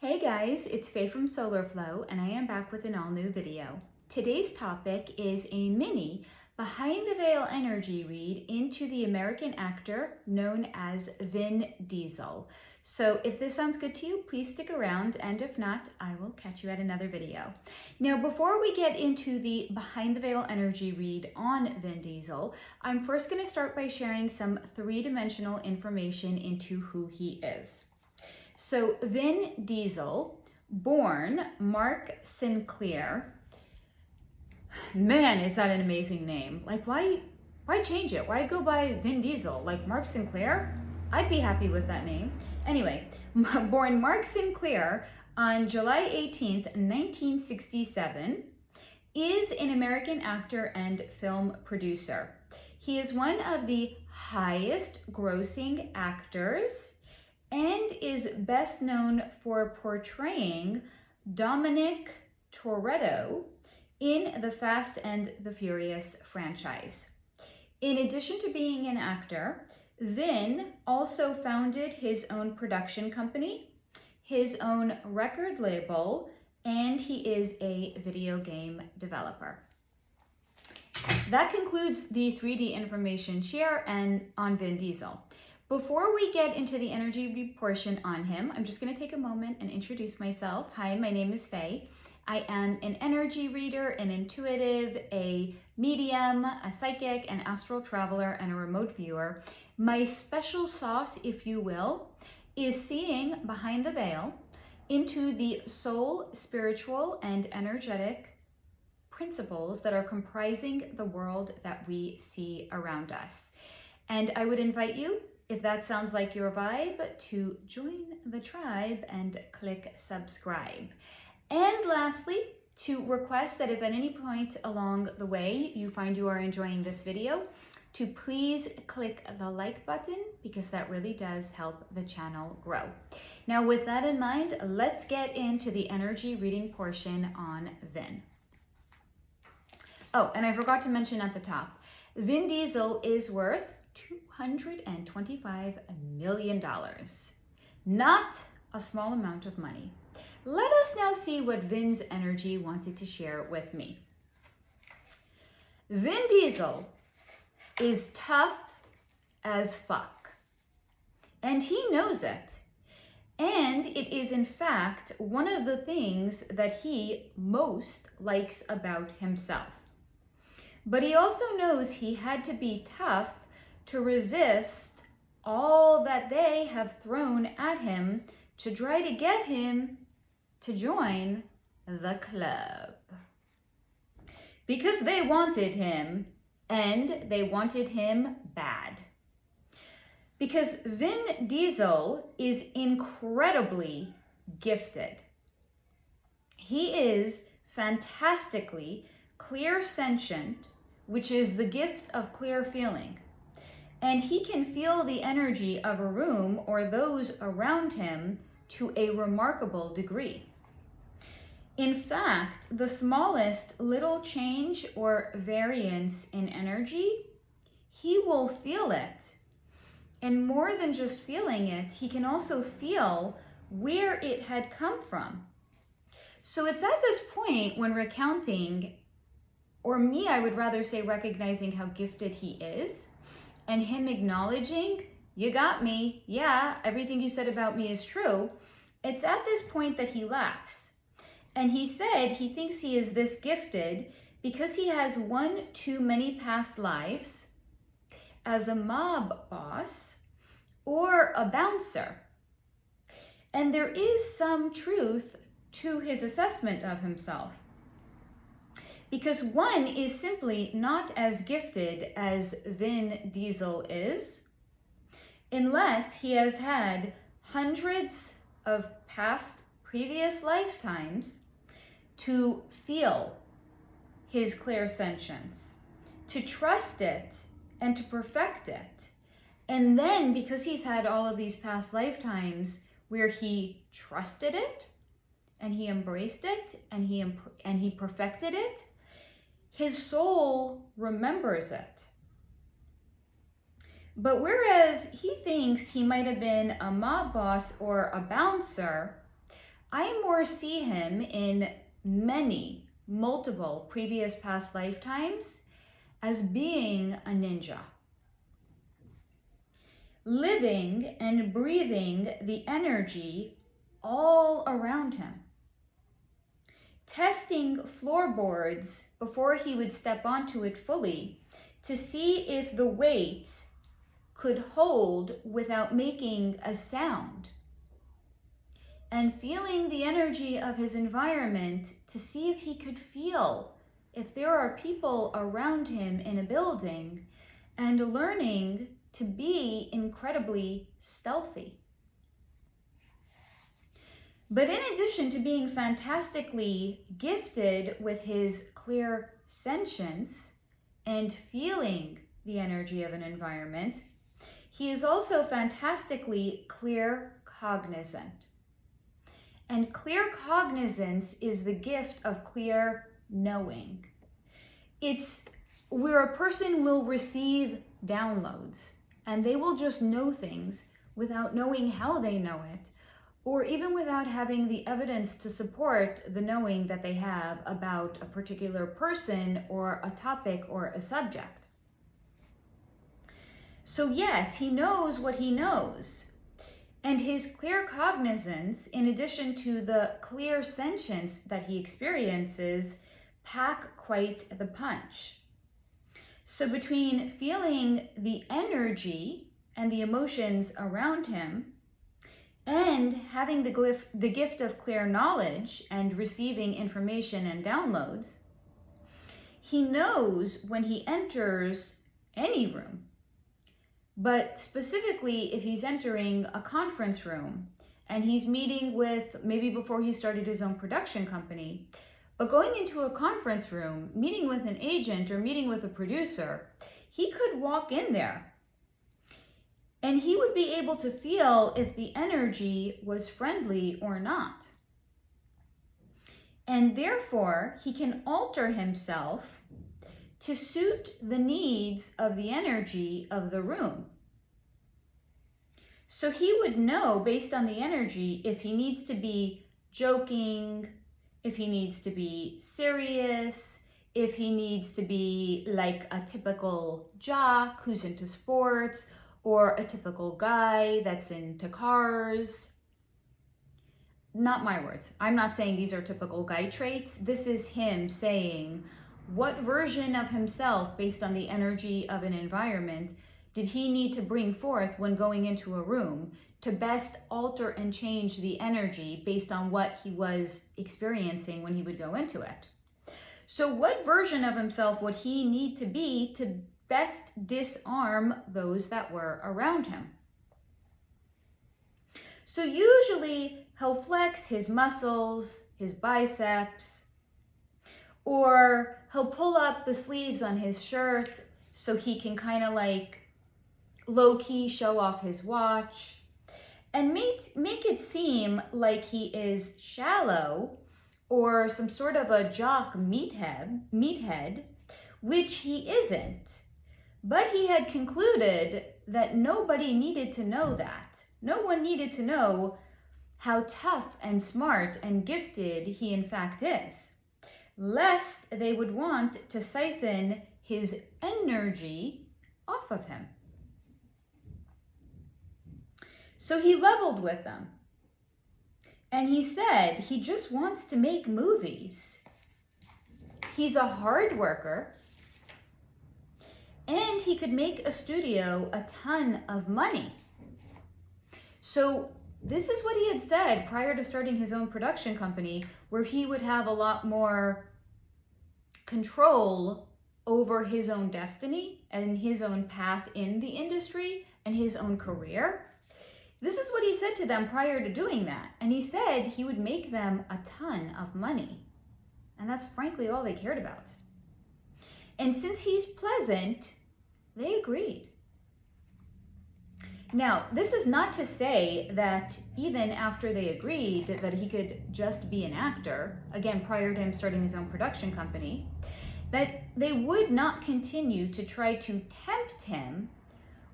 Hey guys, it's Faye from SolarFlow and I am back with an all new video. Today's topic is a mini behind the veil energy read into the American actor known as Vin Diesel. So if this sounds good to you, please stick around, and if not, I will catch you at another video. Now, before we get into the behind the veil energy read on Vin Diesel, I'm first going to start by sharing some three-dimensional information into who he is. So Vin Diesel, born Mark Sinclair. Man, is that an amazing name. Like, why change it? Why go by Vin Diesel? Like Mark Sinclair? I'd be happy with that name. Anyway, born Mark Sinclair on July 18th, 1967, is an American actor and film producer. He is one of the highest grossing actors and is best known for portraying Dominic Toretto in the Fast and the Furious franchise. In addition to being an actor, Vin also founded his own production company, his own record label, and he is a video game developer. That concludes the 3D information share and on Vin Diesel. Before we get into the energy read portion on him, I'm just going to take a moment and introduce myself. Hi, my name is Faye. I am an energy reader, an intuitive, a medium, a psychic, an astral traveler, and a remote viewer. My special sauce, if you will, is seeing behind the veil into the soul, spiritual, and energetic principles that are comprising the world that we see around us. And I would invite you, if that sounds like your vibe, to join the tribe and click subscribe. And lastly, to request that if at any point along the way you find you are enjoying this video, to please click the like button, because that really does help the channel grow. Now, with that in mind, let's get into the energy reading portion on Vin. Oh, and I forgot to mention at the top, Vin Diesel is worth $225 million. Not a small amount of money. Let us now see what Vin's energy wanted to share with me. Vin Diesel is tough as fuck, and he knows it. And it is in fact one of the things that he most likes about himself. But he also knows he had to be tough to resist all that they have thrown at him to try to get him to join the club. Because they wanted him, and they wanted him bad. Because Vin Diesel is incredibly gifted. He is fantastically clairsentient, which is the gift of clear feeling. And he can feel the energy of a room or those around him to a remarkable degree. In fact, the smallest little change or variance in energy, he will feel it. And more than just feeling it, he can also feel where it had come from. So it's at this point when recounting, or me, I would rather say recognizing how gifted he is, and him acknowledging, you got me, yeah, everything you said about me is true. It's at this point that he laughs. And he said he thinks he is this gifted because he has one too many past lives as a mob boss or a bouncer. And there is some truth to his assessment of himself. Because one is simply not as gifted as Vin Diesel is, unless he has had hundreds of previous lifetimes to feel his clairsentience, to trust it, and to perfect it. And then, because he's had all of these past lifetimes where he trusted it, and he embraced it, and he perfected it, his soul remembers it. But whereas he thinks he might have been a mob boss or a bouncer, I more see him in multiple previous past lifetimes as being a ninja, living and breathing the energy all around him, testing floorboards before he would step onto it fully to see if the weight could hold without making a sound, and feeling the energy of his environment to see if he could feel if there are people around him in a building, and learning to be incredibly stealthy. But in addition to being fantastically gifted with his clear sentience and feeling the energy of an environment, he is also fantastically clear cognizant. And clear cognizance is the gift of clear knowing. It's where a person will receive downloads and they will just know things without knowing how they know it, or even without having the evidence to support the knowing that they have about a particular person or a topic or a subject. So yes, he knows what he knows. And his clear cognizance, in addition to the clear sentience that he experiences, pack quite the punch. So between feeling the energy and the emotions around him, and having the gift of clear knowledge and receiving information and downloads, he knows when he enters any room. But specifically, if he's entering a conference room and he's meeting with, maybe before he started his own production company, but going into a conference room, meeting with an agent or meeting with a producer, he could walk in there and he would be able to feel if the energy was friendly or not. And therefore, he can alter himself to suit the needs of the energy of the room. So he would know, based on the energy, if he needs to be joking, if he needs to be serious, if he needs to be like a typical jock who's into sports, or a typical guy that's into cars. Not my words. I'm not saying these are typical guy traits. This is him saying, what version of himself, based on the energy of an environment, did he need to bring forth when going into a room to best alter and change the energy based on what he was experiencing when he would go into it? So what version of himself would he need to be to best disarm those that were around him? So usually he'll flex his muscles, his biceps, or he'll pull up the sleeves on his shirt so he can kind of like low-key show off his watch and make it seem like he is shallow or some sort of a jock meathead, which he isn't. But he had concluded that nobody needed to know that. No one needed to know how tough and smart and gifted he in fact is, lest they would want to siphon his energy off of him. So he leveled with them. And he said he just wants to make movies. He's a hard worker. And he could make a studio a ton of money. So this is what he had said prior to starting his own production company, where he would have a lot more control over his own destiny and his own path in the industry and his own career. This is what he said to them prior to doing that. And he said he would make them a ton of money. And that's frankly all they cared about. And since he's pleasant, they agreed. Now, this is not to say that even after they agreed that he could just be an actor, again, prior to him starting his own production company, that they would not continue to try to tempt him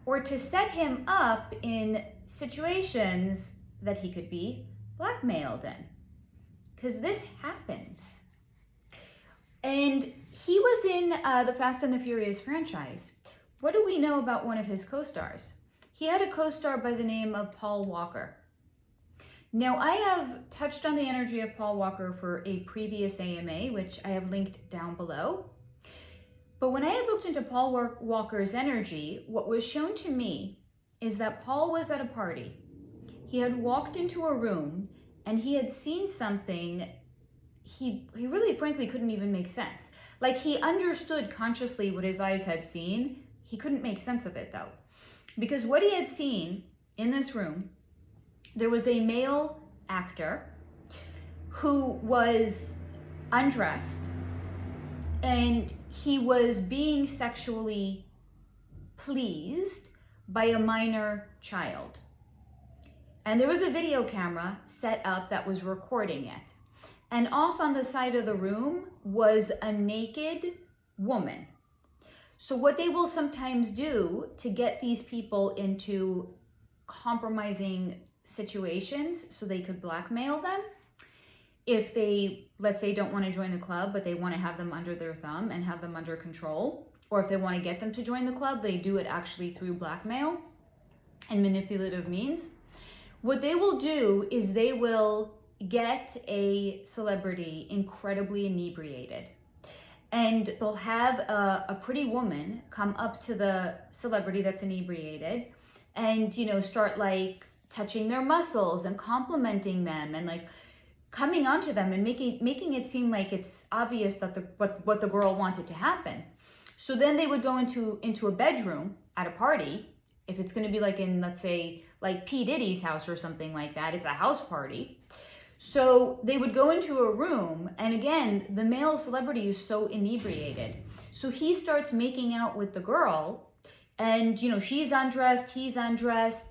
or to set him up in situations that he could be blackmailed in. because this happens. And he was in the Fast and the Furious franchise. What do we know about one of his co-stars? He had a co-star by the name of Paul Walker. Now, I have touched on the energy of Paul Walker for a previous AMA, which I have linked down below. But when I had looked into Paul Walker's energy, what was shown to me is that Paul was at a party. He had walked into a room and he had seen something he really frankly couldn't even make sense. Like, he understood consciously what his eyes had seen. He couldn't make sense of it though. Because what he had seen in this room, there was a male actor who was undressed and he was being sexually pleased by a minor child. And there was a video camera set up that was recording it. And off on the side of the room was a naked woman. So what they will sometimes do to get these people into compromising situations so they could blackmail them, if they, let's say, don't want to join the club, but they want to have them under their thumb and have them under control, or if they want to get them to join the club, they do it actually through blackmail and manipulative means. What they will do is they will get a celebrity incredibly inebriated, and they'll have a pretty woman come up to the celebrity that's inebriated and, you know, start like touching their muscles and complimenting them and like coming onto them and making it seem like it's obvious that what the girl wanted to happen. So then they would go into a bedroom at a party. If it's going to be like in, let's say, like P. Diddy's house or something like that, it's a house party. So they would go into a room, and again, the male celebrity is so inebriated. So he starts making out with the girl, and, you know, she's undressed, he's undressed.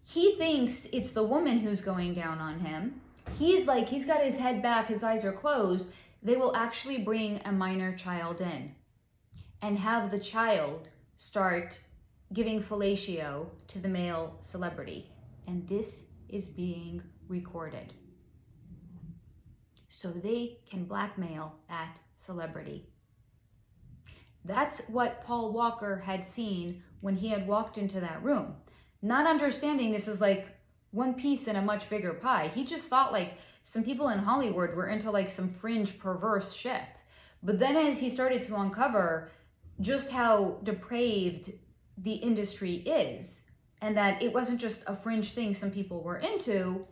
He thinks it's the woman who's going down on him. He's got his head back, his eyes are closed. They will actually bring a minor child in and have the child start giving fellatio to the male celebrity. And this is being recorded. So they can blackmail that celebrity. That's what Paul Walker had seen when he had walked into that room. Not understanding this is like one piece in a much bigger pie. He just thought like some people in Hollywood were into like some fringe perverse shit. But then as he started to uncover just how depraved the industry is, and that it wasn't just a fringe thing some people were into,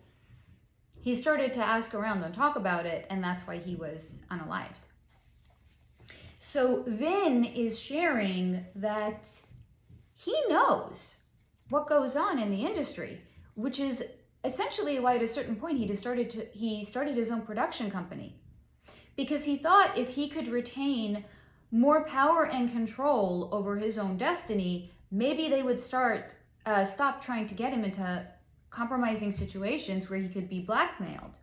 he started to ask around and talk about it, and that's why he was unalived. So Vin is sharing that he knows what goes on in the industry, which is essentially why at a certain point he started his own production company, because he thought if he could retain more power and control over his own destiny, maybe they would stop trying to get him into compromising situations where he could be blackmailed.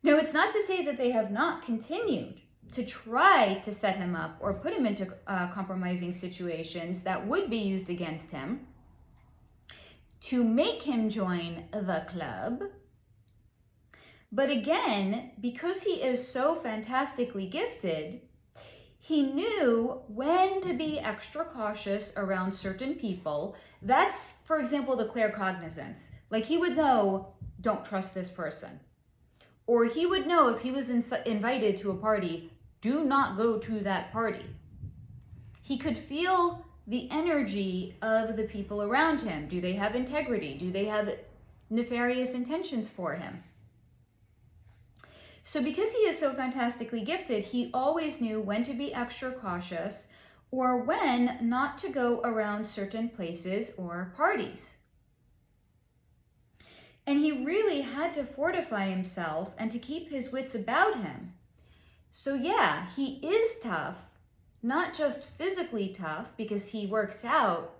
Now, it's not to say that they have not continued to try to set him up or put him into compromising situations that would be used against him to make him join the club. But again, because he is so fantastically gifted, he knew when to be extra cautious around certain people. That's, for example, the claircognizance. Like, he would know, don't trust this person. Or he would know if he was invited to a party, do not go to that party. He could feel the energy of the people around him. Do they have integrity? Do they have nefarious intentions for him? So because he is so fantastically gifted, he always knew when to be extra cautious or when not to go around certain places or parties. And he really had to fortify himself and to keep his wits about him. So yeah, he is tough, not just physically tough because he works out,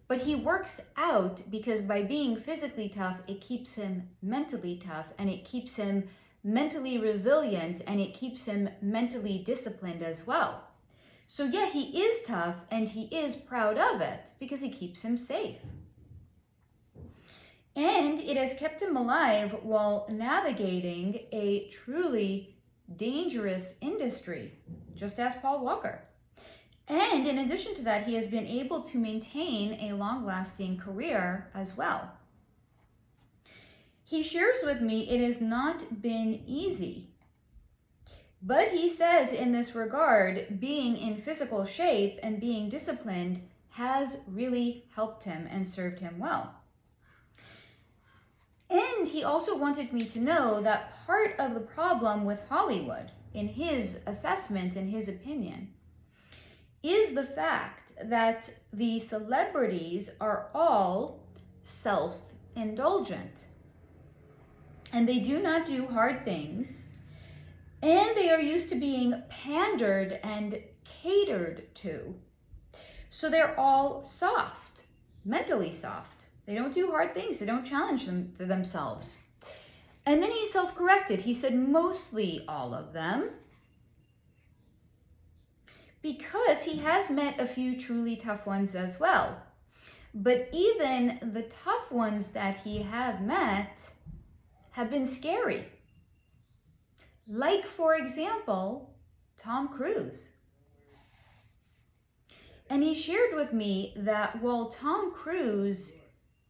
but he works out because by being physically tough, it keeps him mentally tough, and it keeps him mentally resilient, and it keeps him mentally disciplined as well. So yeah, he is tough and he is proud of it because it keeps him safe. And it has kept him alive while navigating a truly dangerous industry, just as Paul Walker. And in addition to that, he has been able to maintain a long-lasting career as well. He shares with me it has not been easy. But he says in this regard, being in physical shape and being disciplined has really helped him and served him well. And he also wanted me to know that part of the problem with Hollywood, in his assessment and his opinion, is the fact that the celebrities are all self-indulgent. And they do not do hard things. And they are used to being pandered and catered to. So they're all soft, mentally soft. They don't do hard things. They don't challenge themselves. And then he self-corrected. He said mostly all of them, because he has met a few truly tough ones as well. But even the tough ones that he have met have been scary. Like, for example, Tom Cruise. And he shared with me that while Tom Cruise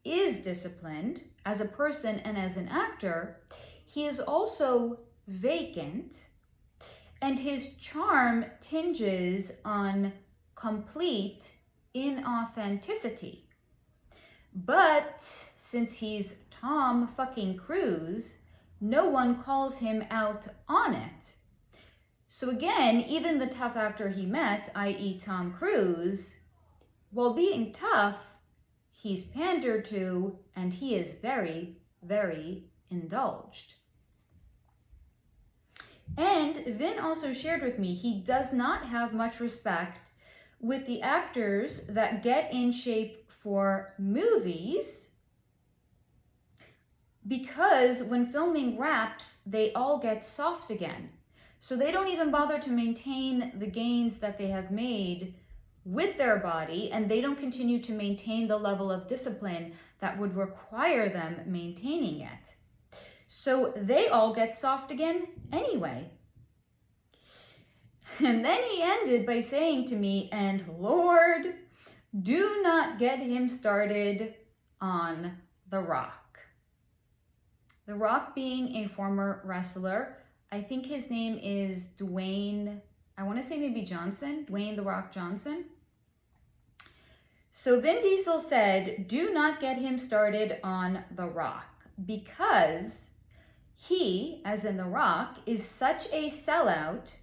is disciplined as a person and as an actor, he is also vacant, and his charm tinges on complete inauthenticity. But since he's Tom fucking Cruise, no one calls him out on it. So again, even the tough actor he met, i.e. Tom Cruise, while being tough, he's pandered to, and he is very, very indulged. And Vin also shared with me he does not have much respect with the actors that get in shape for movies, because when filming wraps, they all get soft again. So they don't even bother to maintain the gains that they have made with their body, and they don't continue to maintain the level of discipline that would require them maintaining it. So they all get soft again anyway. And then he ended by saying to me, and Lord, do not get him started on The Rock. The Rock being a former wrestler. I think his name is Dwayne, I want to say maybe Johnson, Dwayne The Rock Johnson. So Vin Diesel said, do not get him started on The Rock, because he, as in The Rock, is such a sellout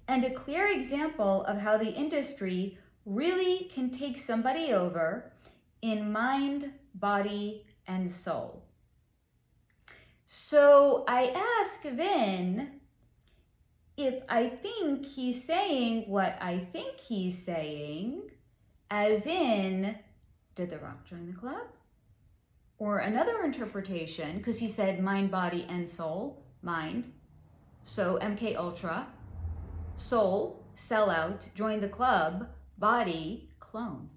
and a clear example of how the industry really can take somebody over in mind, body, and soul. So I asked Vin if I think he's saying what I think he's saying, as in, did The Rock join the club? Or another interpretation, because he said mind, body, and soul, mind. So MK Ultra, soul, sellout, join the club, body, clone.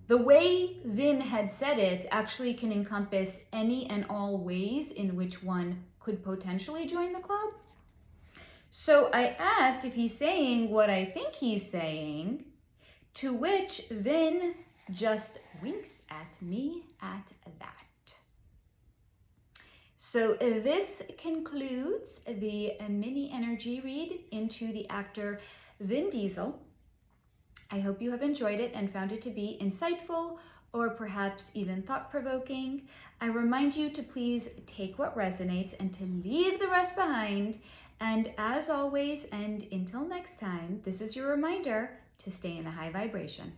The way Vin had said it actually can encompass any and all ways in which one could potentially join the club. So I asked if he's saying what I think he's saying, to which Vin just winks at me at that. So this concludes the mini energy read into the actor Vin Diesel. I hope you have enjoyed it and found it to be insightful or perhaps even thought-provoking. I remind you to please take what resonates and to leave the rest behind. And as always, and until next time, this is your reminder to stay in a high vibration.